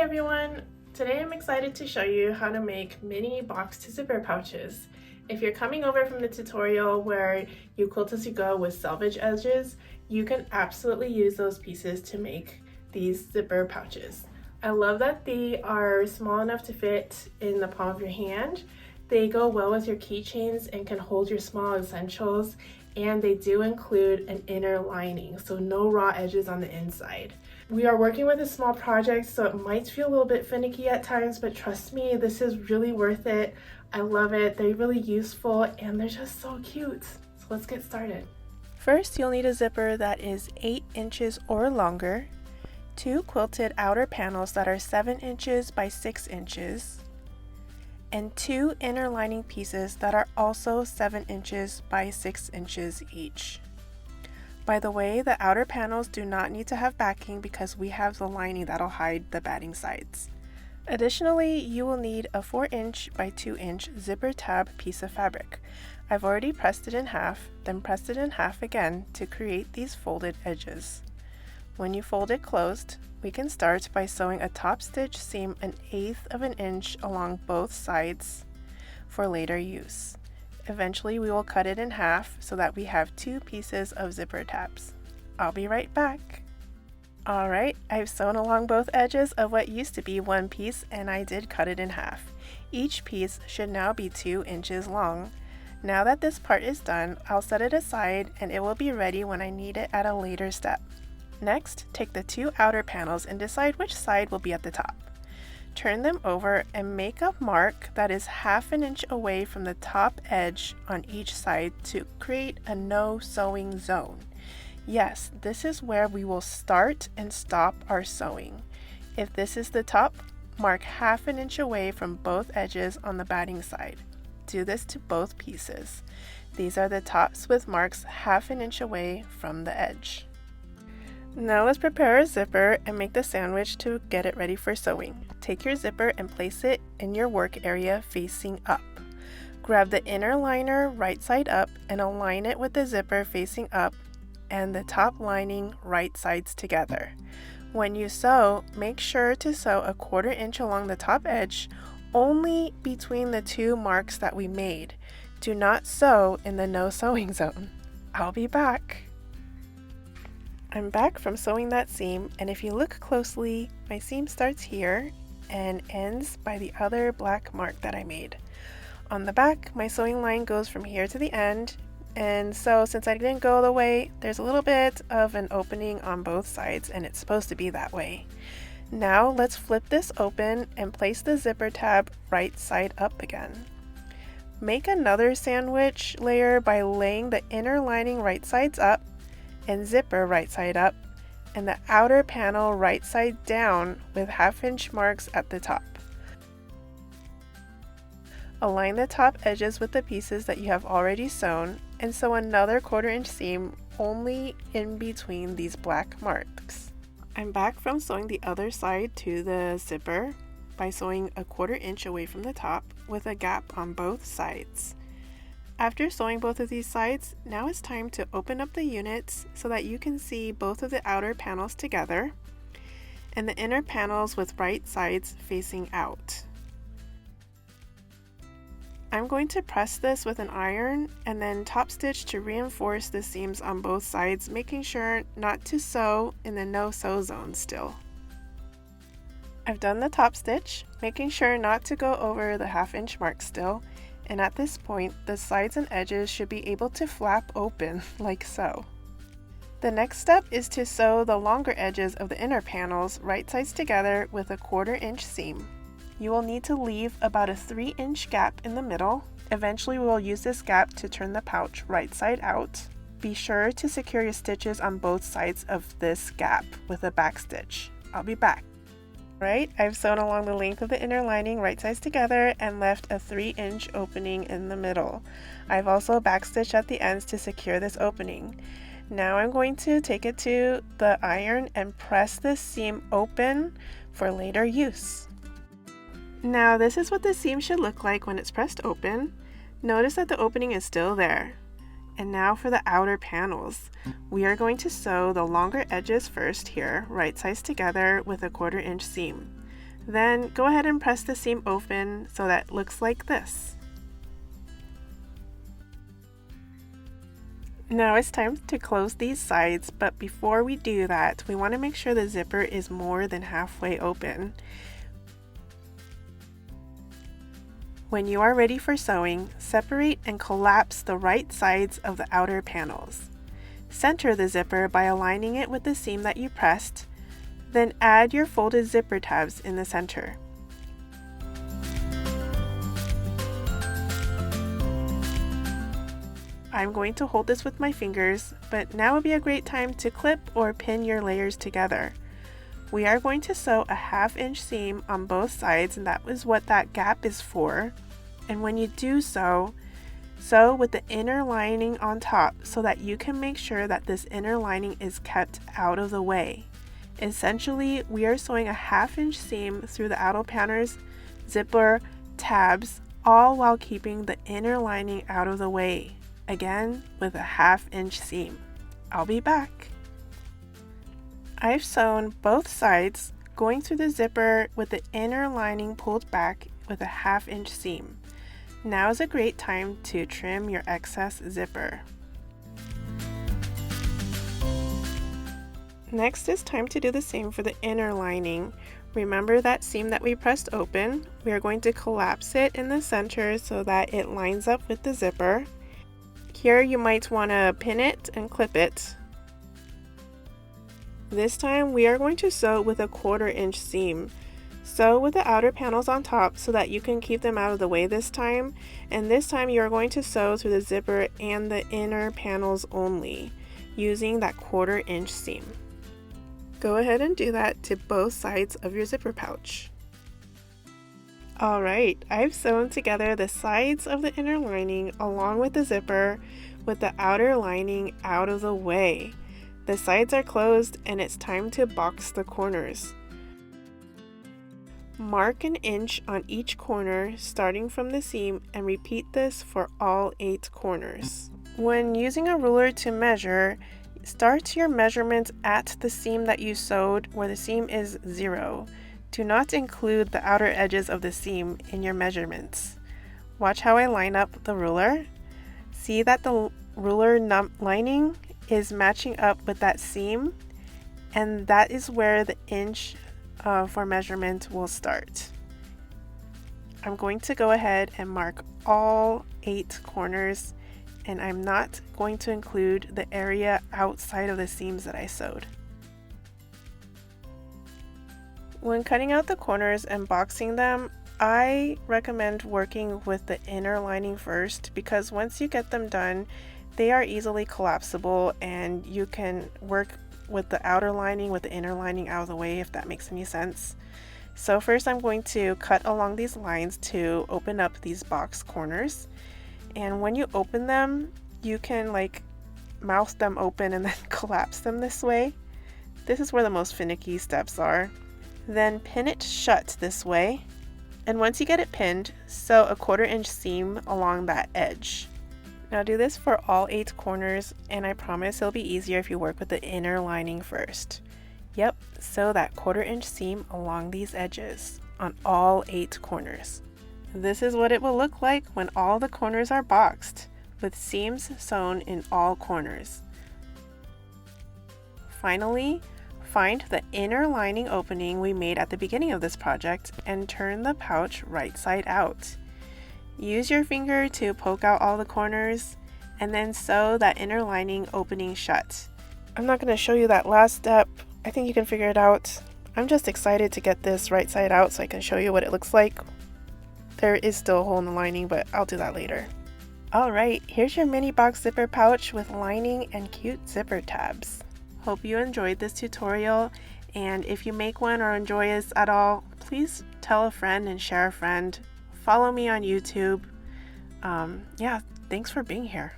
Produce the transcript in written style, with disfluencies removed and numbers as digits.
Hi everyone! Today I'm excited to show you how to make mini box to zipper pouches. If you're coming over from the tutorial where you quilt as you go with selvage edges, you can absolutely use those pieces to make these zipper pouches. I love that they are small enough to fit in the palm of your hand. They go well with your keychains and can hold your small essentials, and they do include an inner lining, so no raw edges on the inside. We are working with a small project, so it might feel a little bit finicky at times, but trust me, this is really worth it. I love it. They're really useful and they're just so cute. So let's get started. First, you'll need a zipper that is 8 inches or longer, 2 quilted outer panels that are 7 inches by 6 inches, and 2 inner lining pieces that are also 7 inches by 6 inches each. By the way, the outer panels do not need to have backing because we have the lining that'll hide the batting sides. Additionally, you will need a 4-inch by 2-inch zipper tab piece of fabric. I've already pressed it in half, then pressed it in half again to create these folded edges. When you fold it closed, we can start by sewing a top stitch seam 1/8 of an inch along both sides for later use. Eventually we will cut it in half so that we have 2 pieces of zipper tabs. I'll be right back. Alright, I've sewn along both edges of what used to be one piece and I did cut it in half. Each piece should now be 2 inches long. Now that this part is done, I'll set it aside and it will be ready when I need it at a later step. Next, take the 2 outer panels and decide which side will be at the top. Turn them over and make a mark that is 1/2 inch away from the top edge on each side to create a no sewing zone. Yes, this is where we will start and stop our sewing. If this is the top, mark 1/2 inch away from both edges on the batting side. Do this to both pieces. These are the tops with marks 1/2 inch away from the edge. Now let's prepare a zipper and make the sandwich to get it ready for sewing. Take your zipper and place it in your work area facing up. Grab the inner liner right side up and align it with the zipper facing up and the top lining right sides together. When you sew, make sure to sew a 1/4 inch along the top edge, only between the 2 marks that we made. Do not sew in the no sewing zone. I'll be back. I'm back from sewing that seam, and if you look closely, my seam starts here and ends by the other black mark that I made. On the back, my sewing line goes from here to the end, and so since I didn't go all the way, there's a little bit of an opening on both sides, and it's supposed to be that way. Now let's flip this open and place the zipper tab right side up again. Make another sandwich layer by laying the inner lining right sides up and zipper right side up, and the outer panel right side down with 1/2 inch marks at the top. Align the top edges with the pieces that you have already sewn and sew another 1/4 inch seam only in between these black marks. I'm back from sewing the other side to the zipper by sewing a 1/4 inch away from the top with a gap on both sides. After sewing both of these sides, now it's time to open up the units so that you can see both of the outer panels together and the inner panels with right sides facing out. I'm going to press this with an iron and then top stitch to reinforce the seams on both sides, making sure not to sew in the no sew zone still. I've done the top stitch, making sure not to go over the 1/2 inch mark still, and at this point, the sides and edges should be able to flap open like so. The next step is to sew the longer edges of the inner panels right sides together with a 1/4 inch seam. You will need to leave about a 3 inch gap in the middle. Eventually we will use this gap to turn the pouch right side out. Be sure to secure your stitches on both sides of this gap with a back stitch. I'll be back. Right, I've sewn along the length of the inner lining right sides together and left a 3 inch opening in the middle. I've also backstitched at the ends to secure this opening. Now I'm going to take it to the iron and press this seam open for later use. Now this is what the seam should look like when it's pressed open. Notice that the opening is still there. And now for the outer panels. We are going to sew the longer edges first here, right sides together with a 1/4 inch seam. Then go ahead and press the seam open so that it looks like this. Now it's time to close these sides, but before we do that, we want to make sure the zipper is more than halfway open. When you are ready for sewing, separate and collapse the right sides of the outer panels. Center the zipper by aligning it with the seam that you pressed, then add your folded zipper tabs in the center. I'm going to hold this with my fingers, but now would be a great time to clip or pin your layers together. We are going to sew a 1/2 inch seam on both sides, and that is what that gap is for. And when you do sew with the inner lining on top so that you can make sure that this inner lining is kept out of the way. Essentially, we are sewing a 1/2 inch seam through the outer panels, zipper, tabs, all while keeping the inner lining out of the way. Again, with a 1/2 inch seam. I'll be back. I've sewn both sides, going through the zipper with the inner lining pulled back with a 1/2 inch seam. Now is a great time to trim your excess zipper. Next is time to do the same for the inner lining. Remember that seam that we pressed open? We are going to collapse it in the center so that it lines up with the zipper. Here you might want to pin it and clip it. This time we are going to sew with a 1/4 inch seam. Sew with the outer panels on top so that you can keep them out of the way this time. And this time you are going to sew through the zipper and the inner panels only, using that 1/4 inch seam. Go ahead and do that to both sides of your zipper pouch. Alright, I've sewn together the sides of the inner lining along with the zipper with the outer lining out of the way. The sides are closed and it's time to box the corners. Mark an inch on each corner starting from the seam and repeat this for all 8 corners. When using a ruler to measure, start your measurement at the seam that you sewed where the seam is 0. Do not include the outer edges of the seam in your measurements. Watch how I line up the ruler. See that the ruler lining is matching up with that seam, and that is where the inch for measurement will start. I'm going to go ahead and mark all 8 corners, and I'm not going to include the area outside of the seams that I sewed. When cutting out the corners and boxing them, I recommend working with the inner lining first, because once you get them done, they are easily collapsible and you can work with the outer lining with the inner lining out of the way, if that makes any sense. So first I'm going to cut along these lines to open up these box corners. And when you open them, you can like mouth them open and then collapse them this way. This is where the most finicky steps are. Then pin it shut this way, and once you get it pinned, sew a 1/4 inch seam along that edge. Now do this for all 8 corners, and I promise it'll be easier if you work with the inner lining first. Yep, sew that 1/4 inch seam along these edges on all 8 corners. This is what it will look like when all the corners are boxed, with seams sewn in all corners. Finally, find the inner lining opening we made at the beginning of this project and turn the pouch right side out. Use your finger to poke out all the corners and then sew that inner lining opening shut. I'm not going to show you that last step. I think you can figure it out. I'm just excited to get this right side out so I can show you what it looks like. There is still a hole in the lining, but I'll do that later. Alright, here's your mini box zipper pouch with lining and cute zipper tabs. Hope you enjoyed this tutorial, and if you make one or enjoy this at all, please tell a friend and share a friend. Follow me on YouTube. Yeah, thanks for being here.